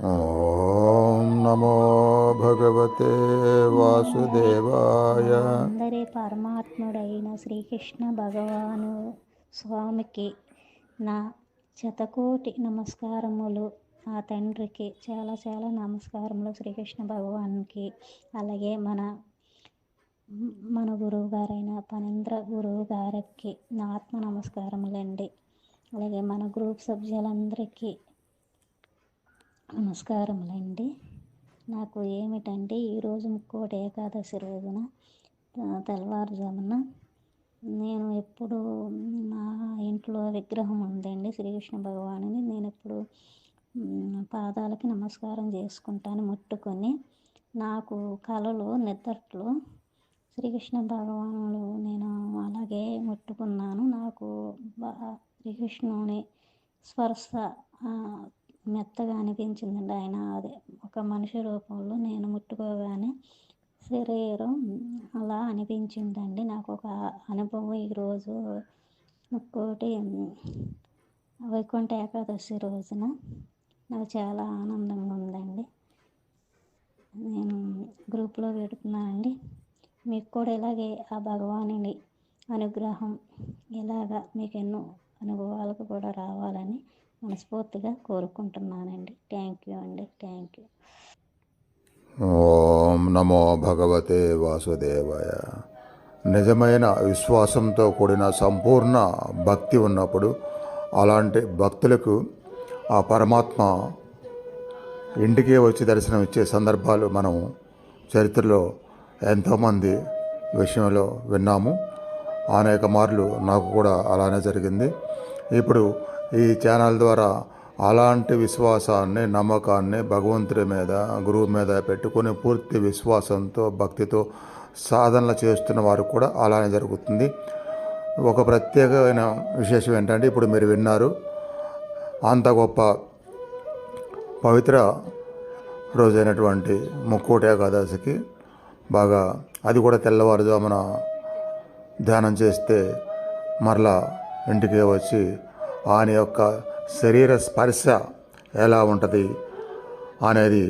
ఓం నమో భగవతే వాసుదేవాయ. అందరి పరమాత్ముడైన శ్రీకృష్ణ భగవాను స్వామికి నా శతకోటి నమస్కారములు. ఆ తండ్రికి చాలా చాలా నమస్కారములు శ్రీకృష్ణ భగవాన్కి. అలాగే మన గురువు గారైన పనేంద్ర గురువు గారికి నా ఆత్మ నమస్కారములండి. అలాగే మన గ్రూప్ సభ్యులందరికీ నమస్కారములండి. నాకు ఏమిటంటే ఈరోజు ముక్కోటి ఏకాదశి రోజున తెల్లవారుజామున నేను ఎప్పుడు మా ఇంట్లో విగ్రహం ఉందండి శ్రీకృష్ణ భగవానుని. నేను ఎప్పుడు పాదాలకి నమస్కారం చేసుకుంటాను ముట్టుకొని. నాకు కలలో నిద్రలో శ్రీకృష్ణ భగవానుడు నేను అలాగే ముట్టుకున్నాను. నాకు శ్రీకృష్ణుని స్పర్శ మెత్తగా అనిపించిందండి. ఆయన అదే ఒక మనిషి రూపంలో నేను ముట్టుకోగానే శరీరం అలా అనిపించిందండి. నాకు ఒక అనుభవం ఈరోజు ముక్కోటి వైకుంఠ ఏకాదశి రోజున నాకు చాలా ఆనందంగా ఉందండి. నేను గ్రూప్లో పెడుతున్నానండి. మీకు కూడా ఇలాగే ఆ భగవానుని అనుగ్రహం ఇలాగా మీకు ఎన్నో అనుభవాలకు కూడా రావాలని మనస్ఫూర్తిగా కోరుకుంటున్నానండి. థ్యాంక్ యూ అండి. Thank you. ఓం నమో భగవతే వాసుదేవాయ. నిజమైన విశ్వాసంతో కూడిన సంపూర్ణ భక్తి ఉన్నప్పుడు అలాంటి భక్తులకు ఆ పరమాత్మ ఇంటికే వచ్చి దర్శనం ఇచ్చే సందర్భాలు మనం చరిత్రలో ఎంతోమంది విషయంలో విన్నాము. అనేక మార్లు నాకు కూడా అలానే జరిగింది. ఇప్పుడు ఈ ఛానల్ ద్వారా అలాంటి విశ్వాసాన్ని, నమ్మకాన్ని భగవంతుడి మీద, గురువు మీద పెట్టుకొని పూర్తి విశ్వాసంతో, భక్తితో సాధనలు చేస్తున్న వారు కూడా అలానే జరుగుతుంది. ఒక ప్రత్యేకమైన విశేషం ఏంటంటే ఇప్పుడు మీరు విన్నారు, అంత గొప్ప పవిత్ర రోజైనటువంటి ముక్కోటి ఏకాదశికి బాగా అది కూడా తెల్లవారుజామున ధ్యానం చేస్తే మరలా ఇంటికే వచ్చి ఆయన యొక్క శరీర స్పర్శ ఎలా ఉంటుంది అనేది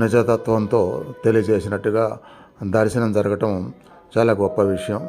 నిజతత్వంతో తెలియజేసినట్టుగా దర్శనం జరగటం చాలా గొప్ప విషయం.